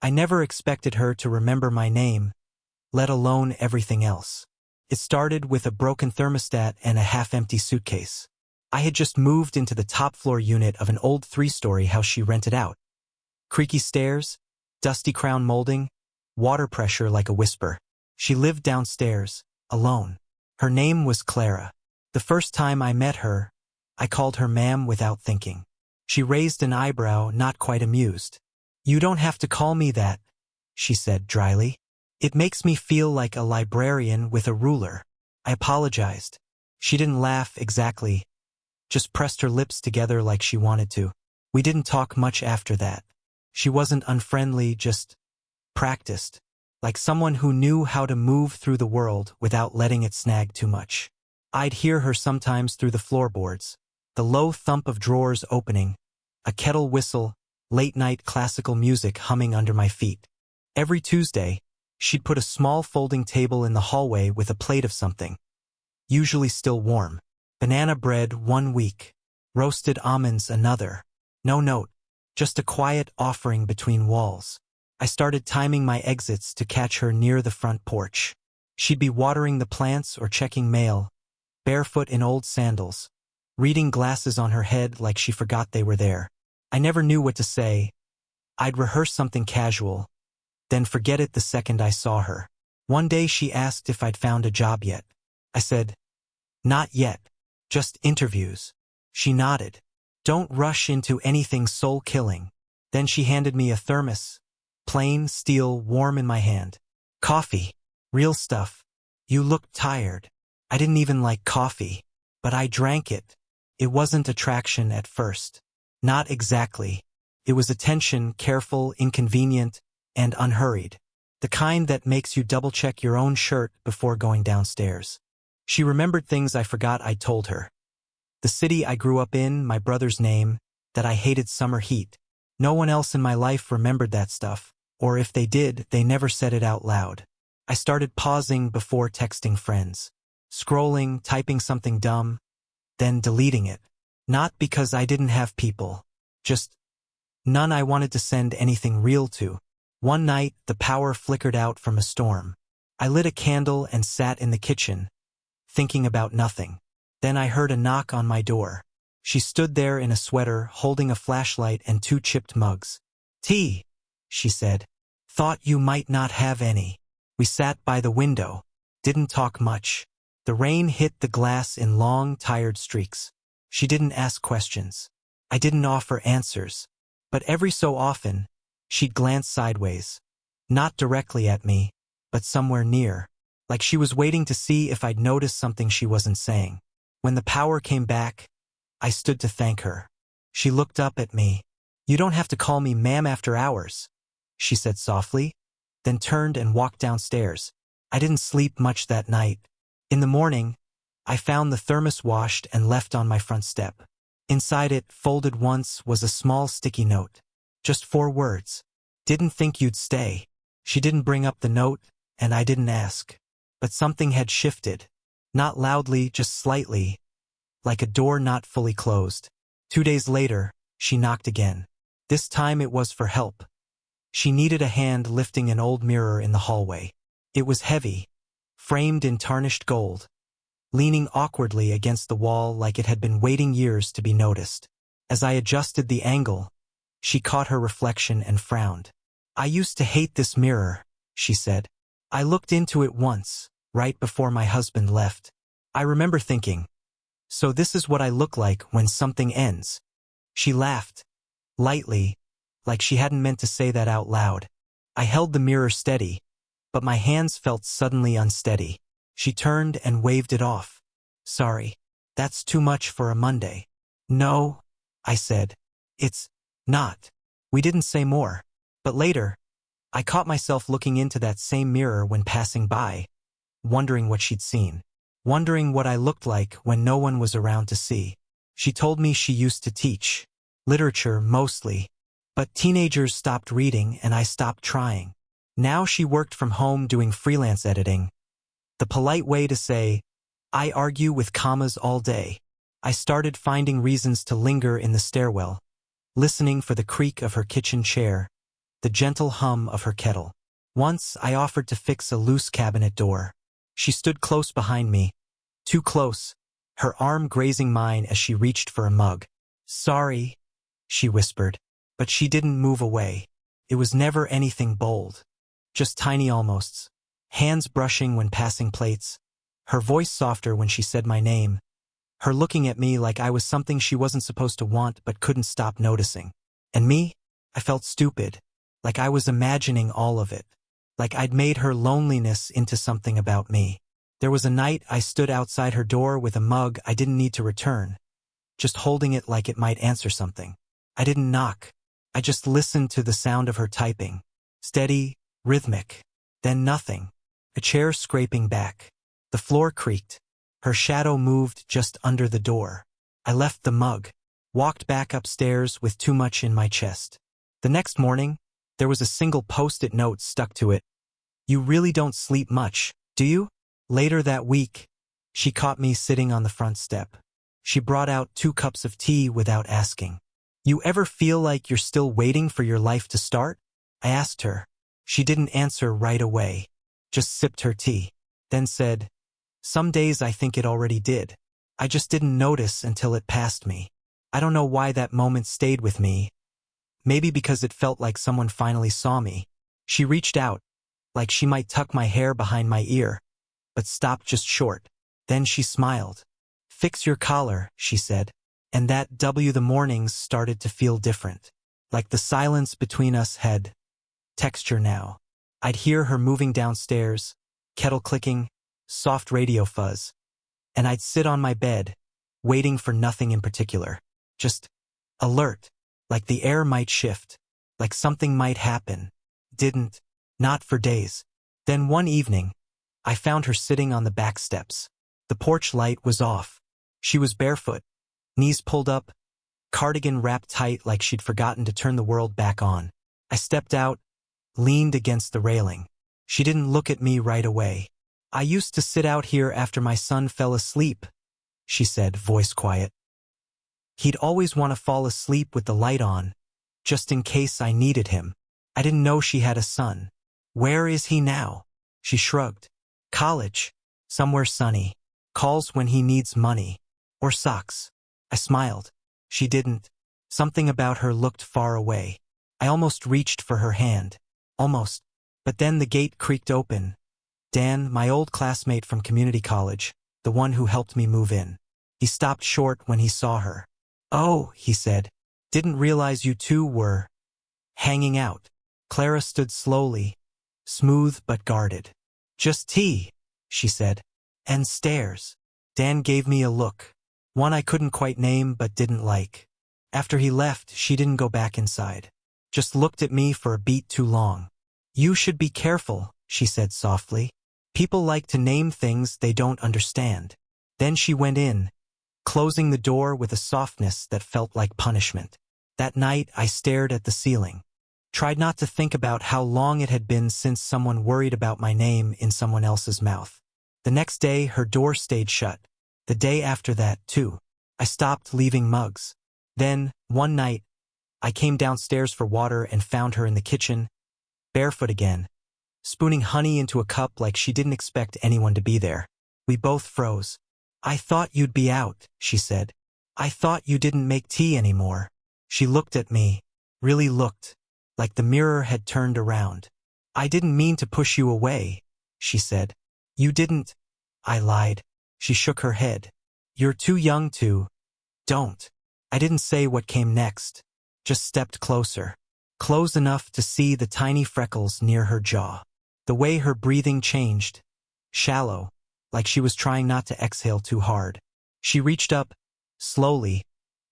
I never expected her to remember my name, let alone everything else. It started with a broken thermostat and a half-empty suitcase. I had just moved into the top-floor unit of an old 3-story house she rented out. Creaky stairs, dusty crown molding, water pressure like a whisper. She lived downstairs, alone. Her name was Clara. The first time I met her, I called her ma'am without thinking. She raised an eyebrow, not quite amused. "You don't have to call me that," she said dryly. "It makes me feel like a librarian with a ruler." I apologized. She didn't laugh exactly, just pressed her lips together like she wanted to. We didn't talk much after that. She wasn't unfriendly, just practiced, like someone who knew how to move through the world without letting it snag too much. I'd hear her sometimes through the floorboards, the low thump of drawers opening, a kettle whistle, late-night classical music humming under my feet. Every Tuesday, she'd put a small folding table in the hallway with a plate of something, usually still warm. Banana bread one week, roasted almonds another. No note, just a quiet offering between walls. I started timing my exits to catch her near the front porch. She'd be watering the plants or checking mail, barefoot in old sandals, reading glasses on her head like she forgot they were there. I never knew what to say. I'd rehearse something casual, then forget it the second I saw her. One day she asked if I'd found a job yet. I said, "Not yet, just interviews." She nodded. "Don't rush into anything soul-killing." Then she handed me a thermos, plain, steel, warm in my hand. "Coffee. Real stuff. You looked tired." I didn't even like coffee, but I drank it. It wasn't attraction at first. Not exactly. It was attention, careful, inconvenient, and unhurried. The kind that makes you double-check your own shirt before going downstairs. She remembered things I forgot I'd told her. The city I grew up in, my brother's name, that I hated summer heat. No one else in my life remembered that stuff, or if they did, they never said it out loud. I started pausing before texting friends. Scrolling, typing something dumb, then deleting it. Not because I didn't have people, just none I wanted to send anything real to. One night, the power flickered out from a storm. I lit a candle and sat in the kitchen, thinking about nothing. Then I heard a knock on my door. She stood there in a sweater, holding a flashlight and 2 chipped mugs. "Tea," she said. "Thought you might not have any." We sat by the window, didn't talk much. The rain hit the glass in long, tired streaks. She didn't ask questions. I didn't offer answers. But every so often, she'd glance sideways. Not directly at me, but somewhere near. Like she was waiting to see if I'd noticed something she wasn't saying. When the power came back, I stood to thank her. She looked up at me. "You don't have to call me ma'am after hours," she said softly, then turned and walked downstairs. I didn't sleep much that night. In the morning, I found the thermos washed and left on my front step. Inside it, folded once, was a small sticky note. Just 4 words. "Didn't think you'd stay." She didn't bring up the note, and I didn't ask. But something had shifted. Not loudly, just slightly, like a door not fully closed. 2 days later, she knocked again. This time it was for help. She needed a hand lifting an old mirror in the hallway. It was heavy, framed in tarnished gold, leaning awkwardly against the wall like it had been waiting years to be noticed. As I adjusted the angle, she caught her reflection and frowned. "I used to hate this mirror," she said. "I looked into it once, right before my husband left. I remember thinking, so this is what I look like when something ends." She laughed, lightly, like she hadn't meant to say that out loud. I held the mirror steady, but my hands felt suddenly unsteady. She turned and waved it off. "Sorry, that's too much for a Monday." "No," I said. "It's not." We didn't say more, but later, I caught myself looking into that same mirror when passing by, wondering what she'd seen, wondering what I looked like when no one was around to see. She told me she used to teach, literature mostly, but teenagers stopped reading and I stopped trying. Now she worked from home doing freelance editing. The polite way to say, "I argue with commas all day." I started finding reasons to linger in the stairwell, listening for the creak of her kitchen chair, the gentle hum of her kettle. Once I offered to fix a loose cabinet door. She stood close behind me, too close, her arm grazing mine as she reached for a mug. "Sorry," she whispered, but she didn't move away. It was never anything bold, just tiny almosts, hands brushing when passing plates, her voice softer when she said my name, her looking at me like I was something she wasn't supposed to want but couldn't stop noticing. And me? I felt stupid, like I was imagining all of it, like I'd made her loneliness into something about me. There was a night I stood outside her door with a mug I didn't need to return, just holding it like it might answer something. I didn't knock. I just listened to the sound of her typing. Steady, rhythmic. Then nothing. A chair scraping back. The floor creaked. Her shadow moved just under the door. I left the mug, walked back upstairs with too much in my chest. The next morning, there was a single post-it note stuck to it. "You really don't sleep much, do you?" Later that week, she caught me sitting on the front step. She brought out 2 cups of tea without asking. "You ever feel like you're still waiting for your life to start?" I asked her. She didn't answer right away, just sipped her tea, then said, "Some days I think it already did. I just didn't notice until it passed me." I don't know why that moment stayed with me. Maybe because it felt like someone finally saw me. She reached out, like she might tuck my hair behind my ear, but stopped just short. Then she smiled. "Fix your collar," she said. And that the mornings started to feel different. Like the silence between us had texture now. I'd hear her moving downstairs, kettle clicking, soft radio fuzz. And I'd sit on my bed, waiting for nothing in particular. Just alert, like the air might shift, like something might happen. Didn't. Not for days. Then one evening, I found her sitting on the back steps. The porch light was off. She was barefoot, knees pulled up, cardigan wrapped tight like she'd forgotten to turn the world back on. I stepped out, leaned against the railing. She didn't look at me right away. "I used to sit out here after my son fell asleep," she said, voice quiet. "He'd always want to fall asleep with the light on, just in case I needed him." I didn't know she had a son. "Where is he now?" She shrugged. "College. Somewhere sunny. Calls when he needs money. Or socks." I smiled. She didn't. Something about her looked far away. I almost reached for her hand. Almost. But then the gate creaked open. Dan, my old classmate from community college, the one who helped me move in. He stopped short when he saw her. "Oh," he said. "Didn't realize you two were hanging out." Clara stood slowly, smooth but guarded. "Just tea," she said. "And stairs." Dan gave me a look. One I couldn't quite name but didn't like. After he left, she didn't go back inside. Just looked at me for a beat too long. "You should be careful," she said softly. "People like to name things they don't understand." Then she went in, closing the door with a softness that felt like punishment. That night I stared at the ceiling. Tried not to think about how long it had been since someone worried about my name in someone else's mouth. The next day her door stayed shut. The day after that, too. I stopped leaving mugs. Then, one night, I came downstairs for water and found her in the kitchen, barefoot again, spooning honey into a cup like she didn't expect anyone to be there. We both froze. "I thought you'd be out," she said. "I thought you didn't make tea anymore." She looked at me, really looked, like the mirror had turned around. "I didn't mean to push you away," she said. "You didn't." I lied. She shook her head. "You're too young to." "Don't." I didn't say what came next, just stepped closer, close enough to see the tiny freckles near her jaw. The way her breathing changed, shallow, like she was trying not to exhale too hard. She reached up, slowly,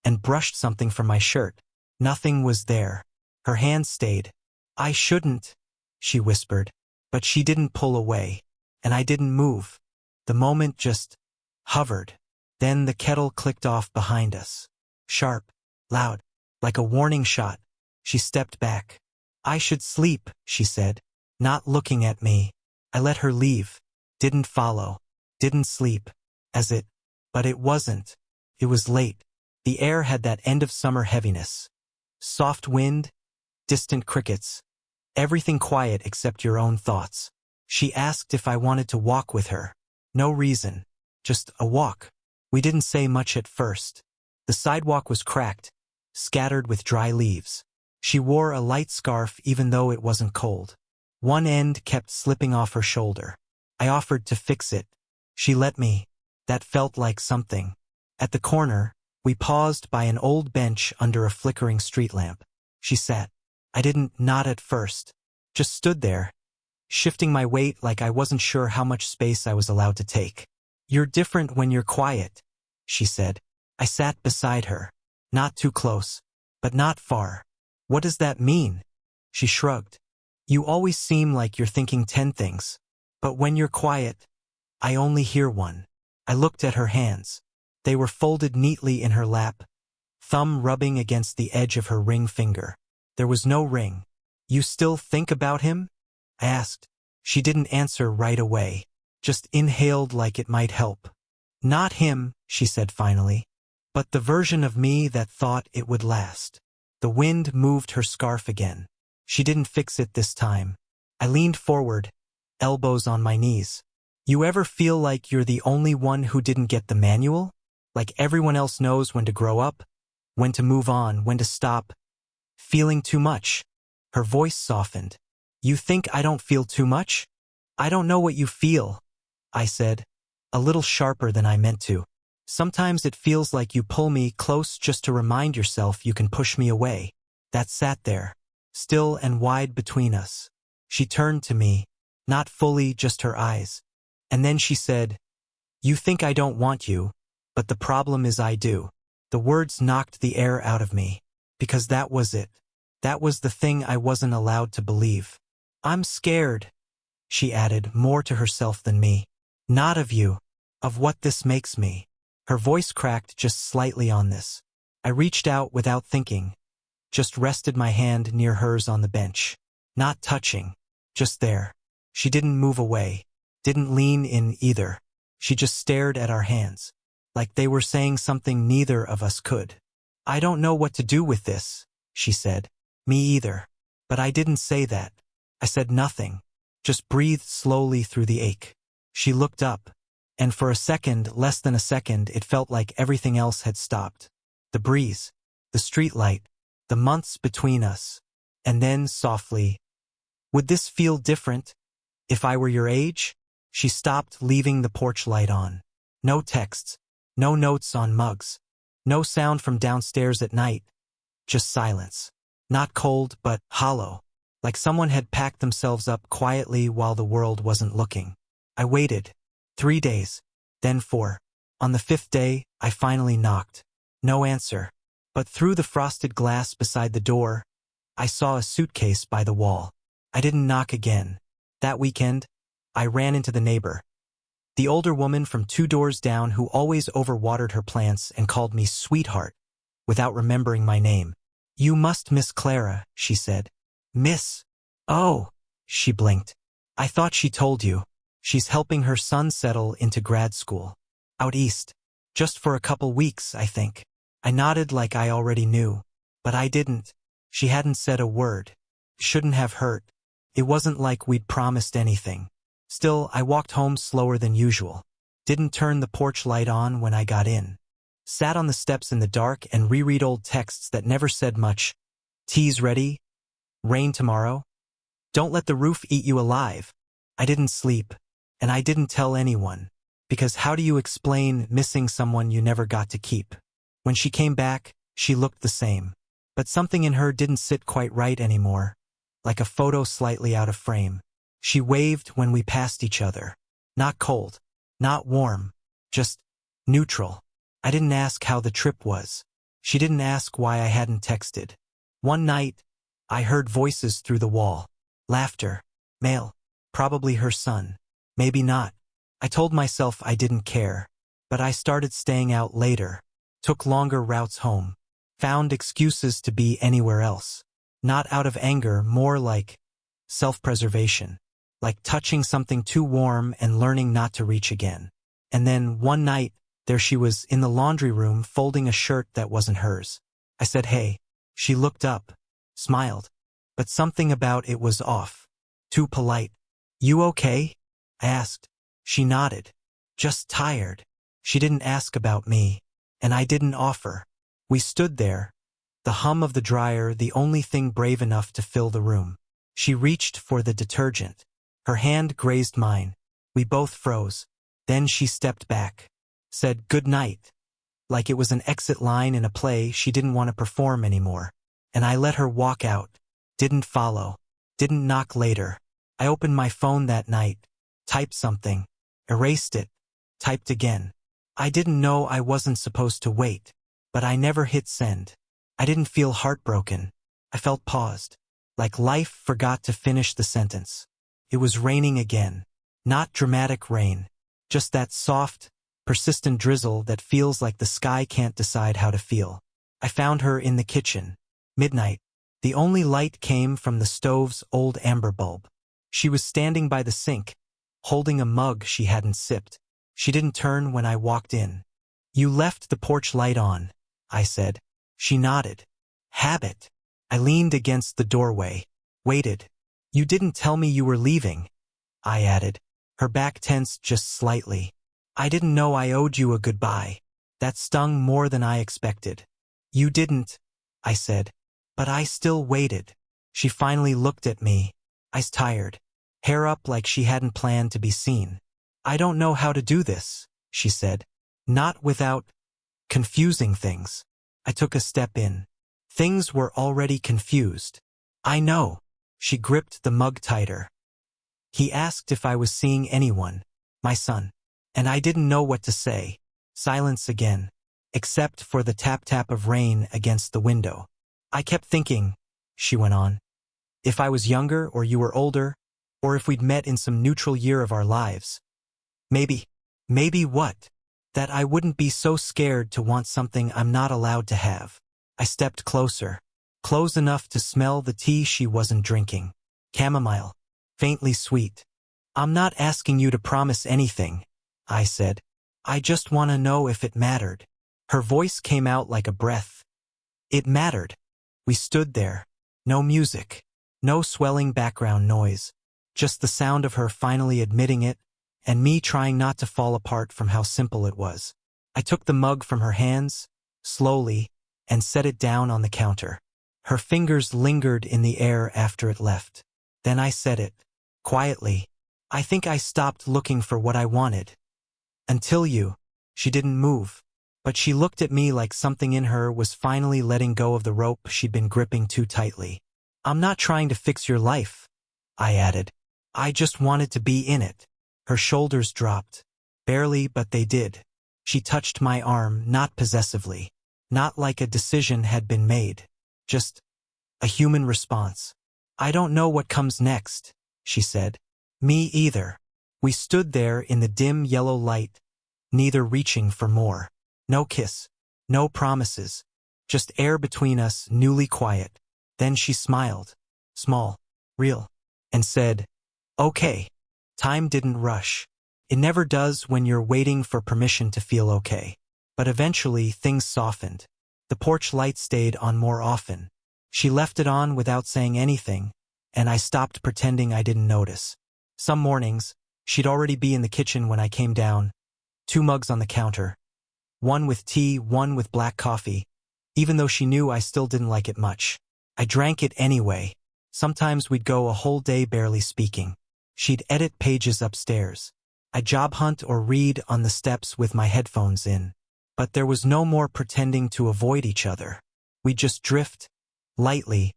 and brushed something from my shirt. Nothing was there. Her hand stayed. "I shouldn't," she whispered, but she didn't pull away, and I didn't move. The moment just hovered. Then the kettle clicked off behind us. Sharp, loud, like a warning shot. She stepped back. "I should sleep," she said, not looking at me. I let her leave. Didn't follow. Didn't sleep. But it wasn't. It was late. The air had that end of summer heaviness. Soft wind, distant crickets, Everything quiet except your own thoughts. She asked if I wanted to walk with her. No reason. Just a walk. We didn't say much at first. The sidewalk was cracked, scattered with dry leaves. She wore a light scarf even though it wasn't cold. One end kept slipping off her shoulder. I offered to fix it. She let me. That felt like something. At the corner, we paused by an old bench under a flickering street lamp. She sat. I didn't nod at first. Just stood there, shifting my weight like I wasn't sure how much space I was allowed to take. "You're different when you're quiet," she said. I sat beside her. Not too close, but not far. "What does that mean?" She shrugged. "You always seem like you're thinking 10 things. But when you're quiet, I only hear one." I looked at her hands. They were folded neatly in her lap, thumb rubbing against the edge of her ring finger. There was no ring. "You still think about him?" I asked. She didn't answer right away, just inhaled like it might help. "Not him," she said finally, "but the version of me that thought it would last." The wind moved her scarf again. She didn't fix it this time. I leaned forward, elbows on my knees. "You ever feel like you're the only one who didn't get the manual? Like everyone else knows when to grow up, when to move on, when to stop feeling too much?" Her voice softened. "You think I don't feel too much?" "I don't know what you feel," I said, a little sharper than I meant to. "Sometimes it feels like you pull me close just to remind yourself you can push me away." That sat there, still and wide between us. She turned to me, not fully, just her eyes. And then she said, "You think I don't want you, but the problem is I do." The words knocked the air out of me, because that was it. That was the thing I wasn't allowed to believe. "I'm scared," she added, more to herself than me. "Not of you, of what this makes me." Her voice cracked just slightly on this. I reached out without thinking, just rested my hand near hers on the bench. Not touching, just there. She didn't move away, didn't lean in either. She just stared at our hands, like they were saying something neither of us could. "I don't know what to do with this," she said. "Me either." But I didn't say that. I said nothing, just breathed slowly through the ache. She looked up, and for a second, less than a second, it felt like everything else had stopped. The breeze, the streetlight, the months between us. And then, softly, "Would this feel different if I were your age?" She stopped, leaving the porch light on. No texts, no notes on mugs, no sound from downstairs at night, just silence. Not cold, but hollow, like someone had packed themselves up quietly while the world wasn't looking. I waited. 3 days, then 4. On the 5th day, I finally knocked. No answer. But through the frosted glass beside the door, I saw a suitcase by the wall. I didn't knock again. That weekend, I ran into the neighbor, the older woman from 2 doors down who always overwatered her plants and called me sweetheart, without remembering my name. "You must miss Clara," she said. "Miss? Oh," she blinked. "I thought she told you. She's helping her son settle into grad school. Out east. Just for a couple weeks, I think." I nodded like I already knew. But I didn't. She hadn't said a word. Shouldn't have hurt. It wasn't like we'd promised anything. Still, I walked home slower than usual. Didn't turn the porch light on when I got in. Sat on the steps in the dark and reread old texts that never said much. "Tea's ready? Rain tomorrow? Don't let the roof eat you alive." I didn't sleep, and I didn't tell anyone, because how do you explain missing someone you never got to keep? When she came back, she looked the same, but something in her didn't sit quite right anymore, like a photo slightly out of frame. She waved when we passed each other. Not cold, not warm, just neutral. I didn't ask how the trip was. She didn't ask why I hadn't texted. One night, I heard voices through the wall. Laughter. Male. Probably her son. Maybe not. I told myself I didn't care. But I started staying out later. Took longer routes home. Found excuses to be anywhere else. Not out of anger, more like self-preservation. Like touching something too warm and learning not to reach again. And then, one night, there she was in the laundry room folding a shirt that wasn't hers. I said, "Hey." She looked up, smiled. but something about it was off. Too polite. "You okay?" I asked. She nodded. "Just tired." She didn't ask about me, and I didn't offer. We stood there, the hum of the dryer the only thing brave enough to fill the room. She reached for the detergent. Her hand grazed mine. We both froze. Then she stepped back, said good night, like it was an exit line in a play she didn't want to perform anymore. And I let her walk out. Didn't follow. Didn't knock later. I opened my phone that night, typed something, erased it, typed again. I didn't know I wasn't supposed to wait, but I never hit send. I didn't feel heartbroken. I felt paused, like life forgot to finish the sentence. It was raining again. Not dramatic rain, just that soft, persistent drizzle that feels like the sky can't decide how to feel. I found her in the kitchen. Midnight. The only light came from the stove's old amber bulb. She was standing by the sink, holding a mug she hadn't sipped. She didn't turn when I walked in. "You left the porch light on," I said. She nodded. "Habit." I leaned against the doorway, waited. "You didn't tell me you were leaving," I added. Her back tensed just slightly. "I didn't know I owed you a goodbye." That stung more than I expected. "You didn't," I said. But I still waited. She finally looked at me, eyes tired, hair up like she hadn't planned to be seen. "I don't know how to do this," she said. "Not without confusing things." I took a step in. Things were already confused. "I know." She gripped the mug tighter. "He asked if I was seeing anyone, my son. And I didn't know what to say." Silence again, except for the tap-tap of rain against the window. "I kept thinking," she went on, "if I was younger or you were older, or if we'd met in some neutral year of our lives. Maybe what? That I wouldn't be so scared to want something I'm not allowed to have." I stepped closer, close enough to smell the tea she wasn't drinking. Chamomile, faintly sweet. "I'm not asking you to promise anything," I said. "I just want to know if it mattered." Her voice came out like a breath. It mattered. We stood there. No music. No swelling background noise. Just the sound of her finally admitting it, and me trying not to fall apart from how simple it was. I took the mug from her hands, slowly, and set it down on the counter. Her fingers lingered in the air after it left. Then I said it, quietly. "I think I stopped looking for what I wanted. Until you." She didn't move, but she looked at me like something in her was finally letting go of the rope she'd been gripping too tightly. "I'm not trying to fix your life," I added. "I just wanted to be in it." Her shoulders dropped. Barely, but they did. She touched my arm, not possessively. Not like a decision had been made. Just a human response. "I don't know what comes next," she said. "Me either." We stood there in the dim yellow light, neither reaching for more. No kiss. No promises. Just air between us, newly quiet. Then she smiled. Small. Real. And said, "Okay." Time didn't rush. It never does when you're waiting for permission to feel okay. But eventually, things softened. The porch light stayed on more often. She left it on without saying anything, and I stopped pretending I didn't notice. Some mornings, she'd already be in the kitchen when I came down. 2 mugs on the counter. One with tea, one with black coffee, even though she knew I still didn't like it much. I drank it anyway. Sometimes we'd go a whole day barely speaking. She'd edit pages upstairs. I'd job hunt or read on the steps with my headphones in. But there was no more pretending to avoid each other. We'd just drift, lightly,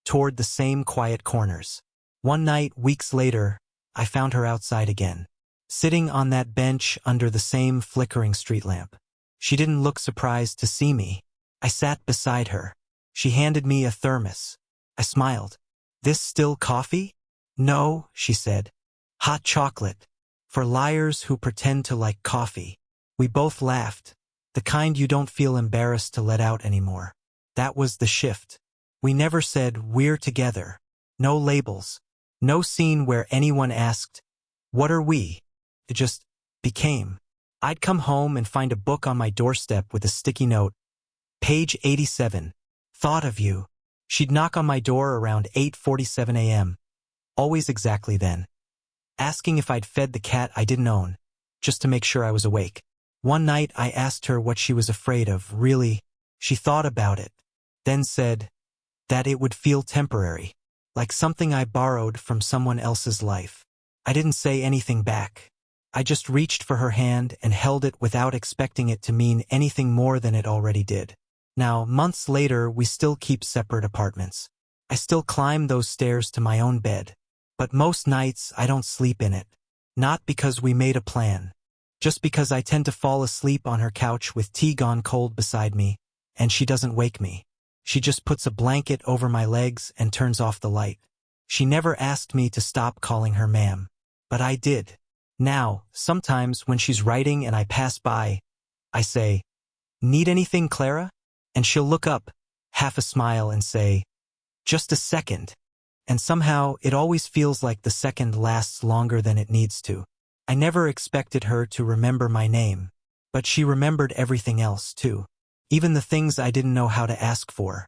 toward the same quiet corners. One night, weeks later, I found her outside again, sitting on that bench under the same flickering street lamp. She didn't look surprised to see me. I sat beside her. She handed me a thermos. I smiled. "This still coffee?" "No," she said. "Hot chocolate. For liars who pretend to like coffee." We both laughed. The kind you don't feel embarrassed to let out anymore. That was the shift. We never said, "We're together." No labels. No scene where anyone asked, "What are we?" It just became. I'd come home and find a book on my doorstep with a sticky note. "Page 87. Thought of you." She'd knock on my door around 8:47 a.m., always exactly then, asking if I'd fed the cat I didn't own, just to make sure I was awake. One night I asked her what she was afraid of, really. She thought about it, then said that it would feel temporary, like something I borrowed from someone else's life. I didn't say anything back. I just reached for her hand and held it without expecting it to mean anything more than it already did. Now, months later, we still keep separate apartments. I still climb those stairs to my own bed. But most nights, I don't sleep in it. Not because we made a plan. Just because I tend to fall asleep on her couch with tea gone cold beside me, and she doesn't wake me. She just puts a blanket over my legs and turns off the light. She never asked me to stop calling her ma'am. But I did. Now, sometimes when she's writing and I pass by, I say, "Need anything, Clara?" And she'll look up, half a smile, and say, "Just a second." And somehow, it always feels like the second lasts longer than it needs to. I never expected her to remember my name, but she remembered everything else too. Even the things I didn't know how to ask for.